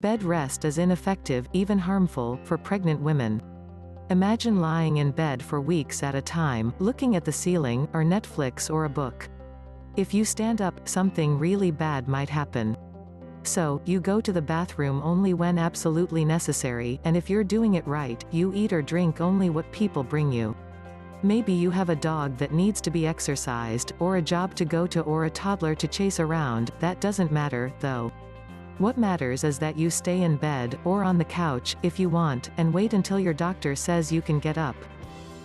Bed rest is ineffective, even harmful, for pregnant women. Imagine lying in bed for weeks at a time, looking at the ceiling, or Netflix or a book. If you stand up, something really bad might happen. So, you go to the bathroom only when absolutely necessary, and if you're doing it right, you eat or drink only what people bring you. Maybe you have a dog that needs to be exercised, or a job to go to, or a toddler to chase around. That doesn't matter, though. What matters is that you stay in bed, or on the couch, if you want, and wait until your doctor says you can get up.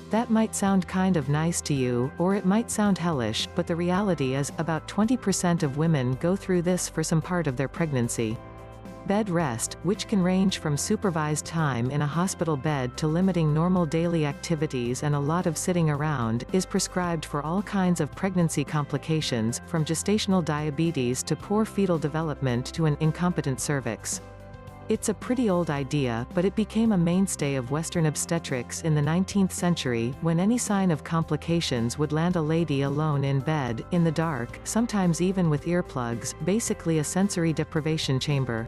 That might sound kind of nice to you, or it might sound hellish, but the reality is, about 20% of women go through this for some part of their pregnancy. Bed rest, which can range from supervised time in a hospital bed to limiting normal daily activities and a lot of sitting around, is prescribed for all kinds of pregnancy complications, from gestational diabetes to poor fetal development to an incompetent cervix. It's a pretty old idea, but it became a mainstay of Western obstetrics in the 19th century, when any sign of complications would land a lady alone in bed, in the dark, sometimes even with earplugs, basically a sensory deprivation chamber.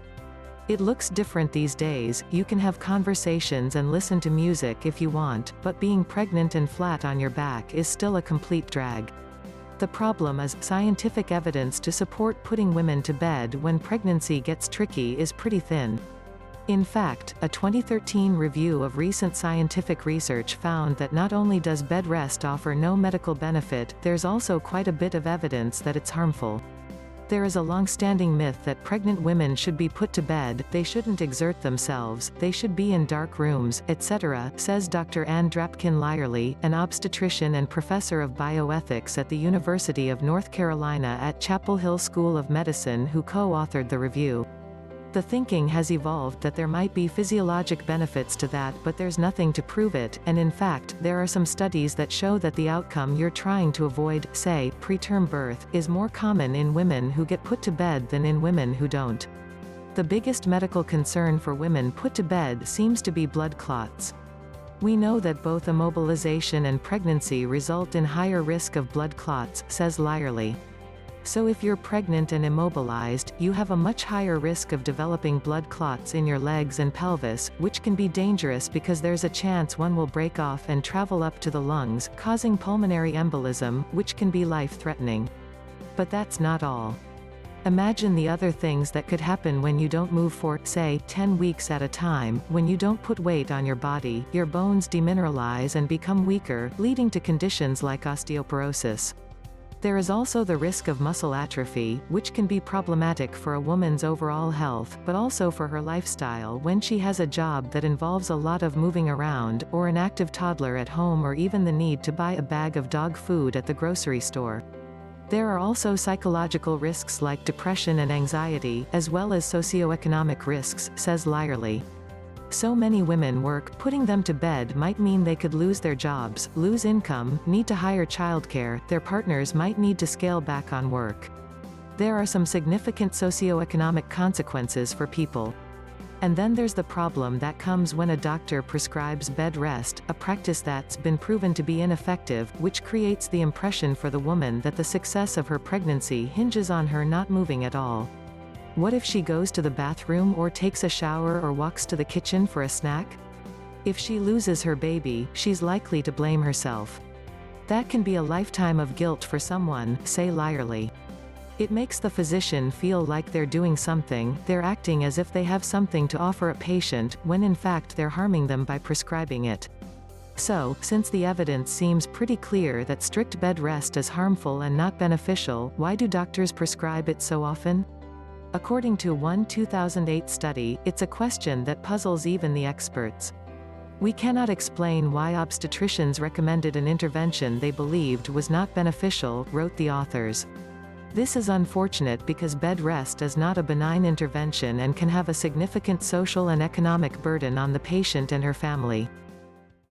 It looks different these days. You can have conversations and listen to music if you want, but being pregnant and flat on your back is still a complete drag. The problem is, scientific evidence to support putting women to bed when pregnancy gets tricky is pretty thin. In fact, a 2013 review of recent scientific research found that not only does bed rest offer no medical benefit, there's also quite a bit of evidence that it's harmful. There is a long-standing myth that pregnant women should be put to bed, they shouldn't exert themselves, they should be in dark rooms, etc., says Dr. Ann Drapkin-Lyerly, an obstetrician and professor of bioethics at the University of North Carolina at Chapel Hill School of Medicine, who co-authored the review. The thinking has evolved that there might be physiologic benefits to that, but there's nothing to prove it, and in fact, there are some studies that show that the outcome you're trying to avoid, say, preterm birth, is more common in women who get put to bed than in women who don't. The biggest medical concern for women put to bed seems to be blood clots. We know that both immobilization and pregnancy result in higher risk of blood clots, says Lyerly. So if you're pregnant and immobilized, you have a much higher risk of developing blood clots in your legs and pelvis, which can be dangerous because there's a chance one will break off and travel up to the lungs, causing pulmonary embolism, which can be life-threatening. But that's not all. Imagine the other things that could happen when you don't move for, say, 10 weeks at a time. When you don't put weight on your body, your bones demineralize and become weaker, leading to conditions like osteoporosis. There is also the risk of muscle atrophy, which can be problematic for a woman's overall health, but also for her lifestyle when she has a job that involves a lot of moving around, or an active toddler at home, or even the need to buy a bag of dog food at the grocery store. There are also psychological risks like depression and anxiety, as well as socioeconomic risks, says Lyerly. So many women work, putting them to bed might mean they could lose their jobs, lose income, need to hire childcare, their partners might need to scale back on work. There are some significant socioeconomic consequences for people. And then there's the problem that comes when a doctor prescribes bed rest, a practice that's been proven to be ineffective, which creates the impression for the woman that the success of her pregnancy hinges on her not moving at all. What if she goes to the bathroom or takes a shower or walks to the kitchen for a snack? If she loses her baby, she's likely to blame herself. That can be a lifetime of guilt for someone, say Lyerly. It makes the physician feel like they're doing something, they're acting as if they have something to offer a patient, when in fact they're harming them by prescribing it. So, since the evidence seems pretty clear that strict bed rest is harmful and not beneficial, why do doctors prescribe it so often? According to one 2008 study, it's a question that puzzles even the experts. We cannot explain why obstetricians recommended an intervention they believed was not beneficial, wrote the authors. This is unfortunate because bed rest is not a benign intervention and can have a significant social and economic burden on the patient and her family.